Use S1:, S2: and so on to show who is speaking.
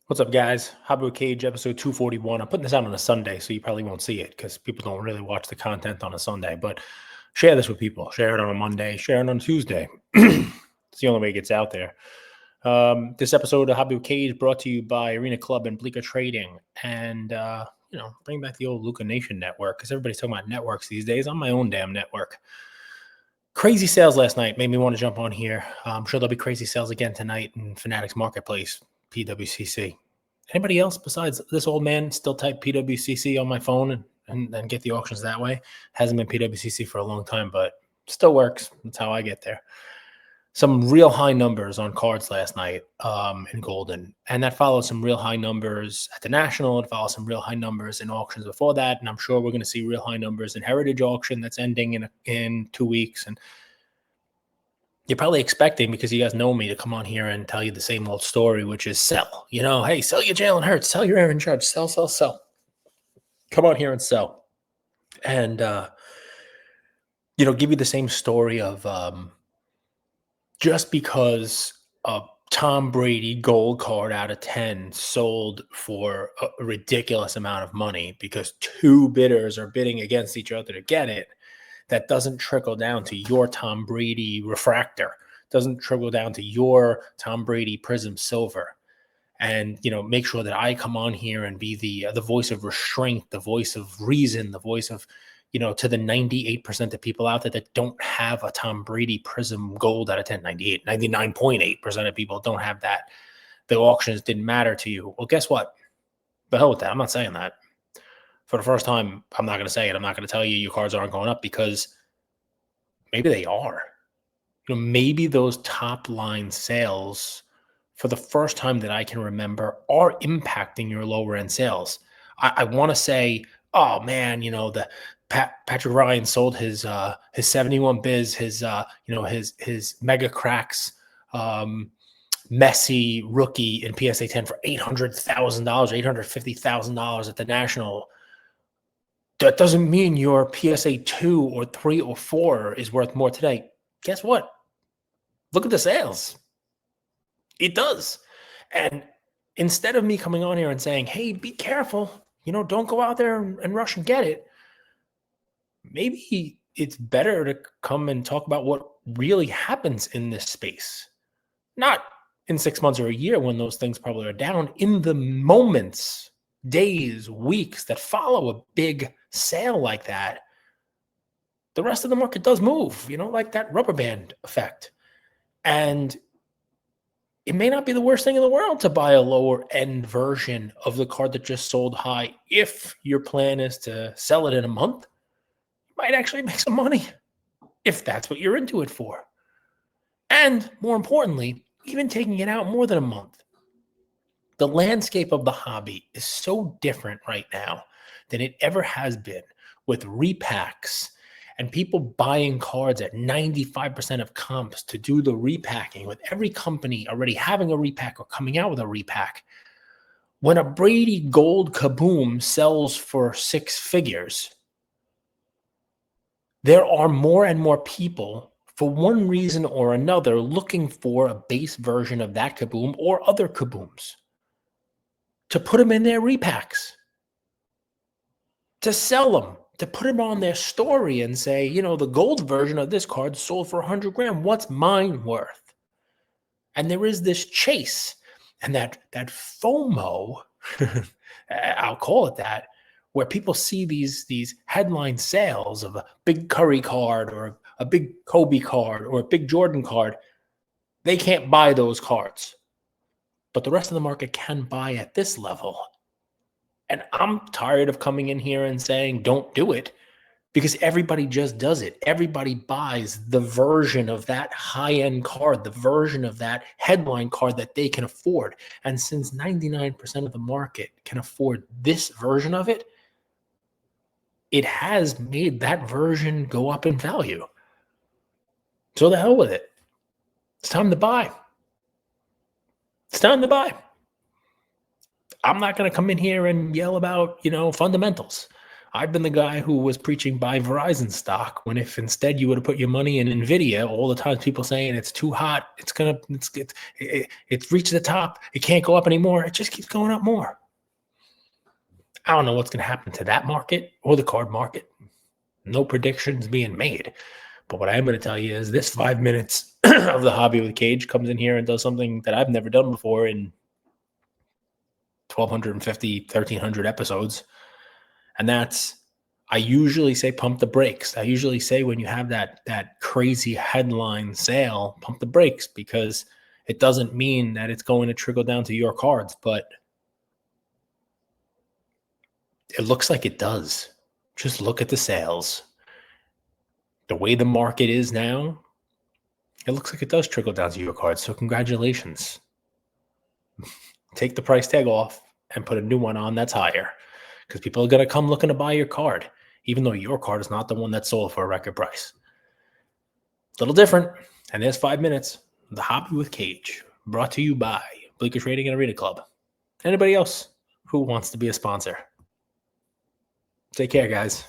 S1: What's up, guys? Hobby Cage episode 241. I'm putting this out on a Sunday, so you probably won't see it because people don't really watch the content on a Sunday. But share this with people. Share it on a Monday. Share it on a Tuesday. It's the only way it gets out there. This episode of Hobby Cage brought to you by Arena Club and Bleecker Trading. And, bring back the old Luca Nation network because everybody's talking about networks these days. I'm my own damn network. Crazy sales last night made me want to jump on here. I'm sure there'll be crazy sales again tonight in Fanatics Marketplace. THWC. Anybody else besides this old man still type PWCC on my phone and get the auctions that way? Hasn't been PWCC for a long time, but still works. That's how I get there. Some real high numbers on cards last night in Golden, and that followed some real high numbers at the National. It followed some real high numbers in auctions before that, and I'm sure we're going to see real high numbers in Heritage Auction that's ending in 2 weeks. And you're probably expecting, because you guys know me, to come on here and tell you the same old story, which is sell. Hey, sell your Jalen Hurts, sell your Aaron Judge, sell. Come on here and sell. And, give you the same story of just because a Tom Brady gold card out of 10 sold for a ridiculous amount of money because two bidders are bidding against each other to get it, that doesn't trickle down to your Tom Brady refractor, doesn't trickle down to your Tom Brady Prism Silver. And, make sure that I come on here and be the voice of restraint, the voice of reason, the voice of, to the 98% of people out there that don't have a Tom Brady Prism Gold out of 10, 99.8% of people don't have that. The auctions didn't matter to you. Well, guess what? The hell with that. I'm not saying that. For the first time, I'm not going to say it. I'm not going to tell you your cards aren't going up, because maybe they are. Maybe those top line sales, for the first time that I can remember, are impacting your lower end sales. I want to say, oh man, the Patrick Ryan sold his 71 biz, his mega cracks, Messi rookie in PSA 10 for $800,000, $850,000 at the National. That doesn't mean your PSA 2 or 3 or 4 is worth more today. Guess what? Look at the sales. It does. And instead of me coming on here and saying, hey, be careful, don't go out there and rush and get it, maybe it's better to come and talk about what really happens in this space. Not in 6 months or a year when those things probably are down. In the moments, days, weeks that follow a big sale like that, the rest of the market does move, like that rubber band effect. And it may not be the worst thing in the world to buy a lower end version of the card that just sold high. If your plan is to sell it in a month, you might actually make some money if that's what you're into it for. And more importantly, even taking it out more than a month. The landscape of the hobby is so different right now than it ever has been, with repacks and people buying cards at 95% of comps to do the repacking, with every company already having a repack or coming out with a repack. When a Brady Gold Kaboom sells for 6 figures, there are more and more people, for one reason or another, looking for a base version of that Kaboom or other Kabooms to put them in their repacks, to sell them, to put them on their story and say, the gold version of this card sold for $100,000. What's mine worth? And there is this chase, and that FOMO, I'll call it that, where people see these headline sales of a big Curry card or a big Kobe card or a big Jordan card. They can't buy those cards, but the rest of the market can buy at this level. And I'm tired of coming in here and saying, don't do it, because everybody just does it. Everybody buys the version of that high-end card, the version of that headline card that they can afford. And since 99% of the market can afford this version of it, it has made that version go up in value. So the hell with it. It's time to buy. It's time to buy. I'm not going to come in here and yell about, fundamentals. I've been the guy who was preaching buy Verizon stock when if instead you would have put your money in Nvidia, all the times people saying it's too hot, it's reached the top, it can't go up anymore. It just keeps going up more. I don't know what's going to happen to that market or the card market. No predictions being made. But what I am going to tell you is this 5 minutes of the hobby with Cage comes in here and does something that I've never done before in 1,250, 1,300 episodes. And that's, I usually say pump the brakes. I usually say when you have that crazy headline sale, pump the brakes, because it doesn't mean that it's going to trickle down to your cards, but it looks like it does. Just look at the sales. The way the market is now, it looks like it does trickle down to your cards. So congratulations. Take the price tag off and put a new one on that's higher, because people are going to come looking to buy your card, even though your card is not the one that sold for a record price. A little different. And there's 5 minutes. The Hobby with Cage, brought to you by Bleaker Trading and Arena Club. Anybody else who wants to be a sponsor? Take care, guys.